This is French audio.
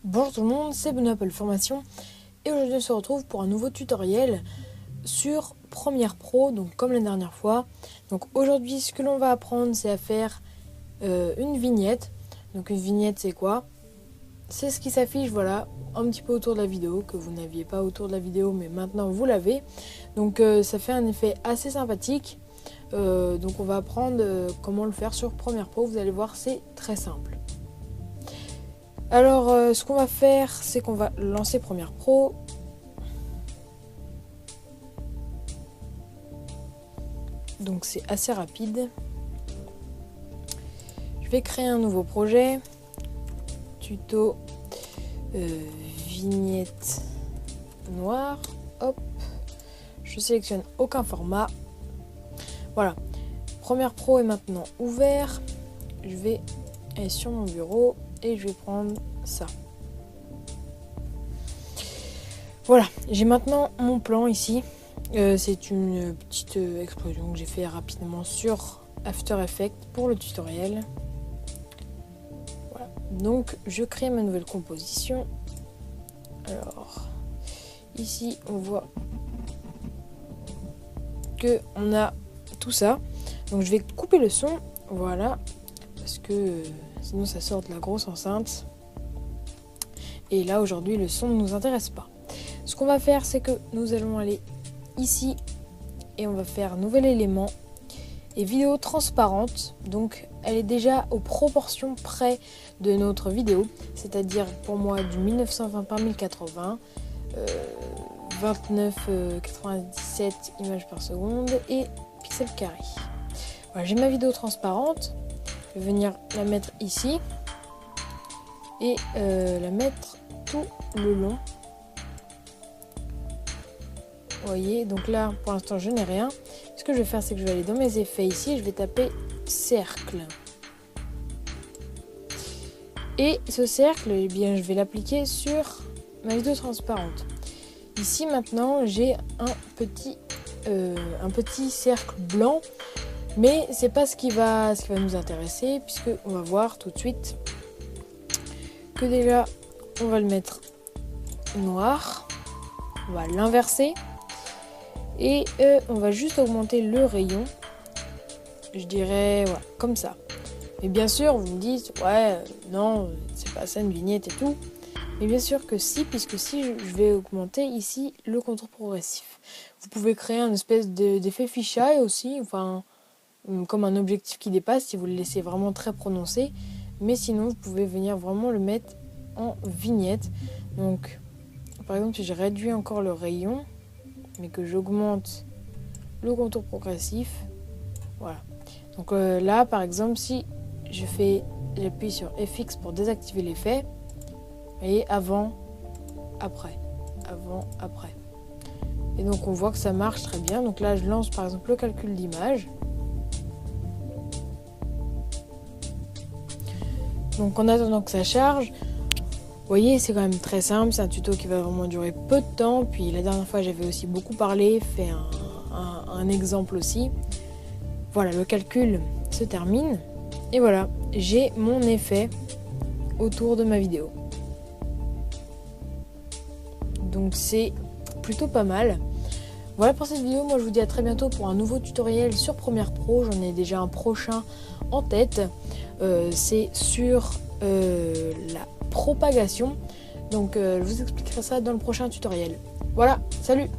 Bonjour tout le monde, c'est Benoît Apple Formation et aujourd'hui on se retrouve pour un nouveau tutoriel sur Premiere Pro, donc comme la dernière fois. Donc aujourd'hui ce que l'on va apprendre c'est à faire une vignette. Donc une vignette c'est quoi? C'est ce qui s'affiche voilà un petit peu autour de la vidéo, que vous n'aviez pas autour de la vidéo mais maintenant vous l'avez. Donc ça fait un effet assez sympathique. Donc on va apprendre comment le faire sur Premiere Pro, vous allez voir c'est très simple. Alors, ce qu'on va faire, c'est qu'on va lancer Premiere Pro. Donc, c'est assez rapide. Je vais créer un nouveau projet. Tuto vignette noire. Hop. Je sélectionne aucun format. Voilà. Premiere Pro est maintenant ouvert. Je vais aller sur mon bureau. Et je vais prendre ça. Voilà, j'ai maintenant mon plan ici. C'est une petite explosion que j'ai fait rapidement sur After Effects pour le tutoriel. Voilà, donc je crée ma nouvelle composition. Alors, ici on voit que on a tout ça. Donc je vais couper le son, voilà, parce que sinon ça sort de la grosse enceinte. Et là aujourd'hui le son ne nous intéresse pas. Ce qu'on va faire c'est que nous allons aller ici et on va faire nouvel élément et vidéo transparente. Donc elle est déjà aux proportions près de notre vidéo. C'est-à-dire pour moi du 1920 par 1080, 29,97 images par seconde et pixels carrés. Voilà, j'ai ma vidéo transparente. Je vais venir la mettre ici et la mettre tout le long. Vous voyez, donc là pour l'instant je n'ai rien. Ce que je vais faire c'est que je vais aller dans mes effets ici et je vais taper cercle. Et ce cercle, eh bien, je vais l'appliquer sur ma vidéo transparente. Ici maintenant j'ai un petit cercle blanc. Mais c'est pas ce qui va nous intéresser, puisque on va voir tout de suite que déjà on va le mettre noir, on va l'inverser et on va juste augmenter le rayon, je dirais voilà, comme ça. Mais bien sûr vous me dites ouais non c'est pas ça une vignette et tout, mais bien sûr que si, puisque si je vais augmenter ici le contour progressif. Vous pouvez créer un espèce d'effet fisheye aussi, enfin comme un objectif qui dépasse si vous le laissez vraiment très prononcé, mais sinon vous pouvez venir vraiment le mettre en vignette. Donc par exemple si je réduis encore le rayon mais que j'augmente le contour progressif, voilà. Donc là par exemple si j'appuie sur FX pour désactiver l'effet, vous voyez, avant après, et donc on voit que ça marche très bien. Donc là je lance par exemple le calcul d'image. Donc en attendant que ça charge, vous voyez c'est quand même très simple, c'est un tuto qui va vraiment durer peu de temps. Puis la dernière fois j'avais aussi beaucoup parlé, fait un exemple aussi. Voilà, le calcul se termine. Et voilà, j'ai mon effet autour de ma vidéo. Donc c'est plutôt pas mal. Voilà pour cette vidéo, moi je vous dis à très bientôt pour un nouveau tutoriel sur Premiere Pro. J'en ai déjà un prochain en tête. C'est sur la propagation. Donc je vous expliquerai ça dans le prochain tutoriel. Voilà, salut!